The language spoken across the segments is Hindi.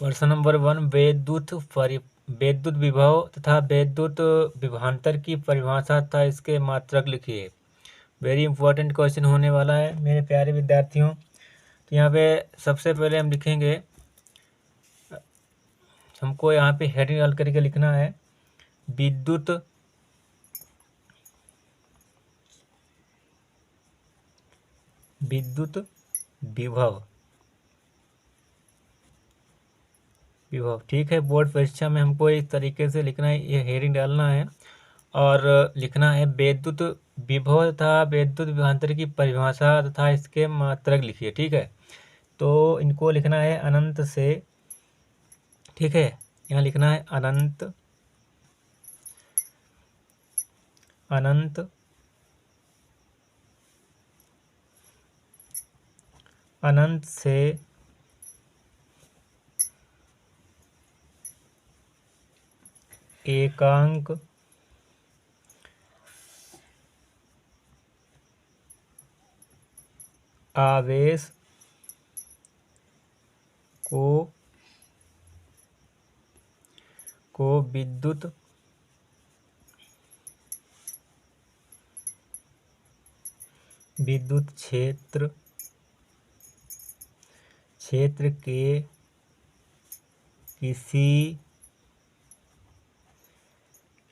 प्रश्न नंबर 1, विद्युत विभव तथा विद्युत विभवांतर की परिभाषा तथा इसके मात्रक लिखिए। वेरी इंपॉर्टेंट क्वेश्चन होने वाला है मेरे प्यारे विद्यार्थियों। तो यहाँ पे सबसे पहले हम लिखेंगे, हमको यहाँ पे हेडिंग डाल करके लिखना है विद्युत विभव। ठीक है, बोर्ड परीक्षा में हमको इस तरीके से लिखना है, ये हेडिंग डालना है और लिखना है विद्युत विभव तथा विद्युत विभवांतर की परिभाषा तथा इसके मात्रक लिखिए। ठीक है, तो इनको लिखना है अनंत से। ठीक है, यहाँ लिखना है अनंत से एकांक आवेश को विद्युत क्षेत्र के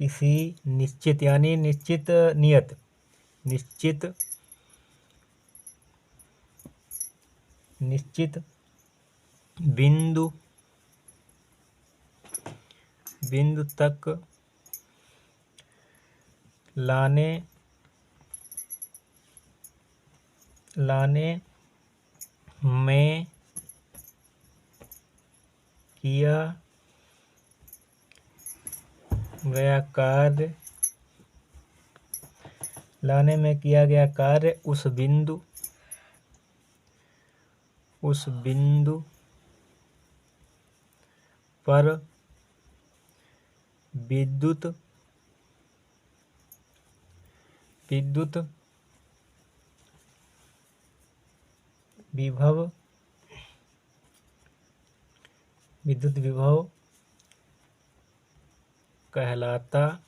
किसी निश्चित यानी निश्चित बिंदु तक लाने में किया गया कार्य उस बिंदु पर विद्युत विभव कहलाता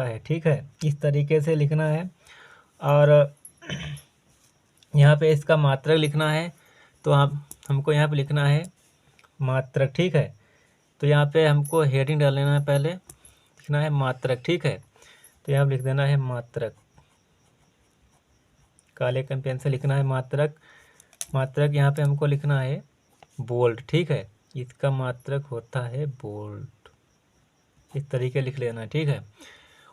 है। ठीक है, इस तरीके से लिखना है और यहाँ पे इसका मात्रक लिखना है। तो हमको यहाँ पे लिखना है मात्रक। ठीक है, तो यहाँ पे हमको हेडिंग डाल लेना है, पहले लिखना है मात्रक। ठीक है, तो यहाँ पे लिख देना है मात्रक, काले पेन से लिखना है मात्रक। यहाँ पे हमको लिखना है बोल्ट। ठीक है, इसका मात्रक होता है बोल्ट, इस तरीके लिख लेना। ठीक है,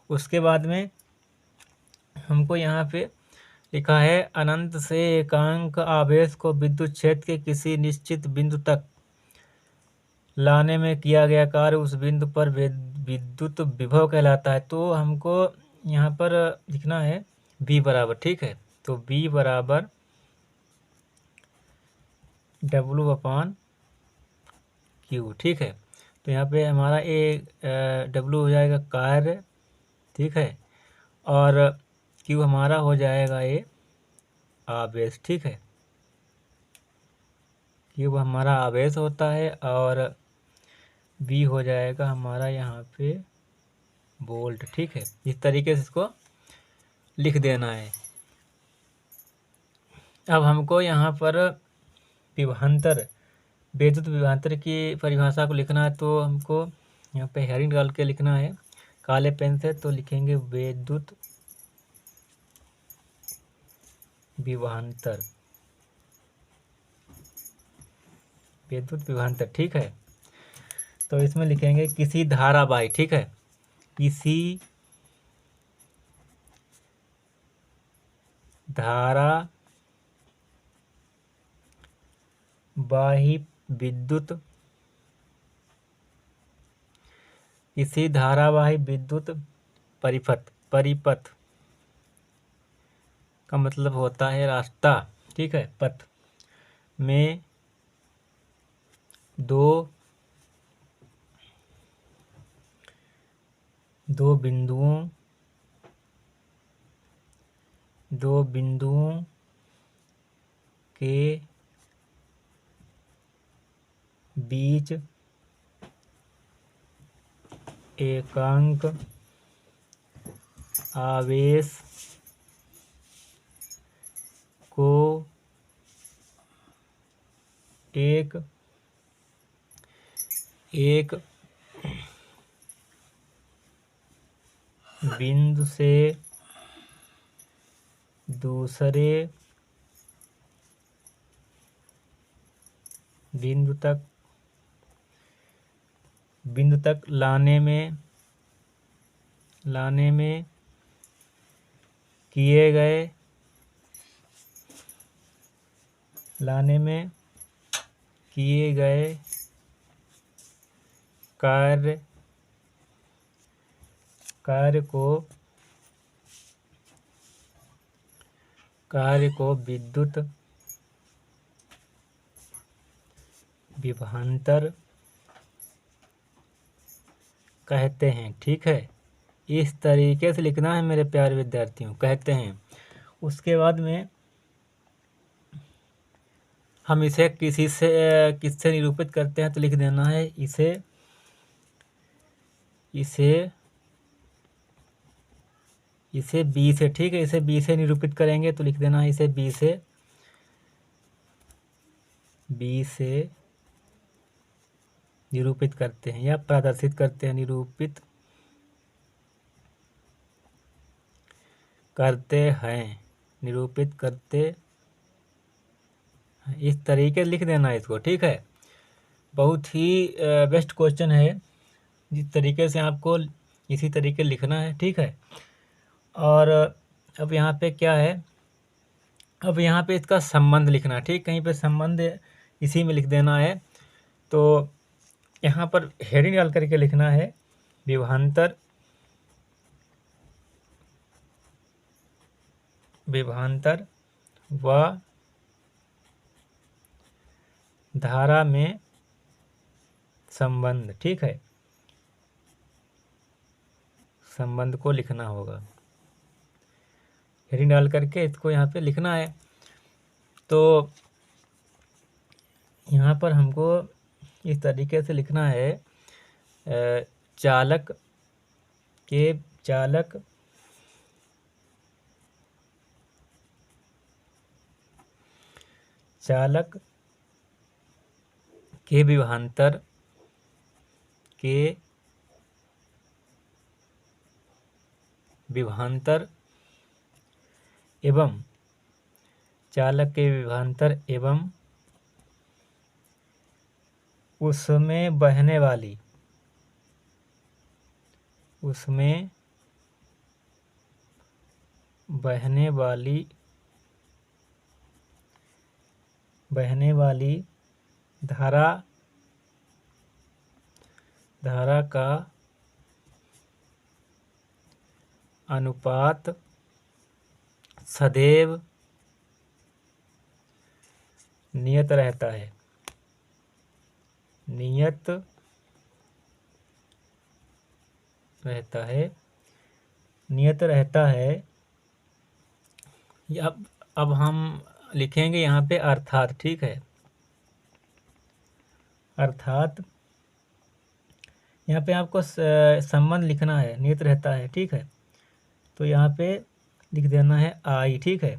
उसके बाद में हमको यहाँ पे लिखा है अनंत से एकांक आवेश को विद्युत क्षेत्र के किसी निश्चित बिंदु तक लाने में किया गया कार्य उस बिंदु पर विद्युत विभव कहलाता है। तो हमको यहाँ पर लिखना है V बराबर। ठीक है, तो V बराबर W/Q। ठीक है, तो यहाँ पे हमारा W हो जाएगा कार्य। ठीक है, और Q हमारा हो जाएगा ये आवेश। ठीक है, Q हमारा आवेश होता है और V हो जाएगा हमारा यहाँ पे वोल्ट। ठीक है, इस तरीके से इसको लिख देना है। अब हमको यहाँ पर विद्युत विभवांतर की परिभाषा को लिखना है। तो हमको यहाँ पे हेडिंग डाल के लिखना है काले पेन से। तो लिखेंगे विद्युत विभवांतर। ठीक है, तो इसमें लिखेंगे किसी धारावाही। ठीक है, किसी धारावाही विद्युत परिपथ का मतलब होता है रास्ता। ठीक है, पथ में दो बिंदुओं के बीच एकांक आवेश को एक बिंदु से दूसरे बिंदु तक लाने में किए गए कार्य को विद्युत विभवांतर कहते हैं। ठीक है, इस तरीके से लिखना है मेरे प्यारे विद्यार्थियों, कहते हैं। उसके बाद में हम इसे किससे निरूपित करते हैं, तो लिख देना है इसे बी से। ठीक है, इसे बी से निरूपित करेंगे तो लिख देना है इसे बी से निरूपित करते हैं या प्रदर्शित करते हैं, निरूपित करते हैं, इस तरीके से लिख देना है इसको। ठीक है, बहुत ही बेस्ट क्वेश्चन है, जिस तरीके से आपको इसी तरीके लिखना है। ठीक है, और अब यहाँ पे क्या है, अब यहाँ पे इसका संबंध लिखना है। ठीक, कहीं पे संबंध इसी में लिख देना है। तो यहाँ पर हेडिंग डाल करके लिखना है विभवांतर व धारा में संबंध। ठीक है, संबंध को लिखना होगा, हेडिंग डाल करके इसको यहाँ पे लिखना है। तो यहाँ पर हमको इस तरीके से लिखना है, चालक के विभवांतर एवं चालक के विभवांतर एवं उसमें बहने वाली धारा का अनुपात सदैव नियत रहता है। अब हम लिखेंगे यहाँ पे अर्थात। ठीक है, अर्थात यहाँ पे आपको संबंध लिखना है, नियत रहता है। ठीक है, तो यहाँ पे लिख देना है आई। ठीक है,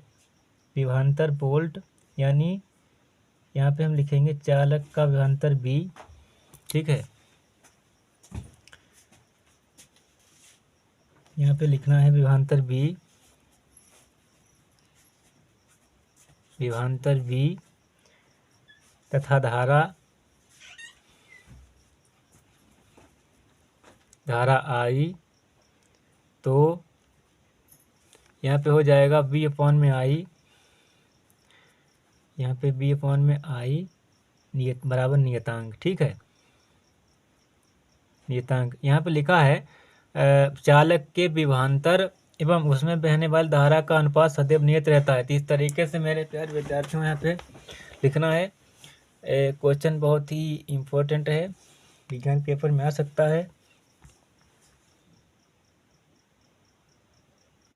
विभवांतर वोल्ट, यानी यहाँ पे हम लिखेंगे चालक का विभवांतर बी। ठीक है, यहाँ पे लिखना है विभवांतर बी तथा धारा आई। तो यहाँ पे हो जाएगा बी अपॉन में आई, यहाँ पे बी अपॉन में आई बराबर नियतांक। ठीक है, नियतांक यहाँ पे लिखा है चालक के विभवांतर एवं उसमें बहने वाली धारा का अनुपात सदैव नियत रहता है। तो इस तरीके से मेरे प्यारे विद्यार्थियों यहाँ पे लिखना है। क्वेश्चन बहुत ही इम्पोर्टेंट है, विज्ञान पेपर में आ सकता है।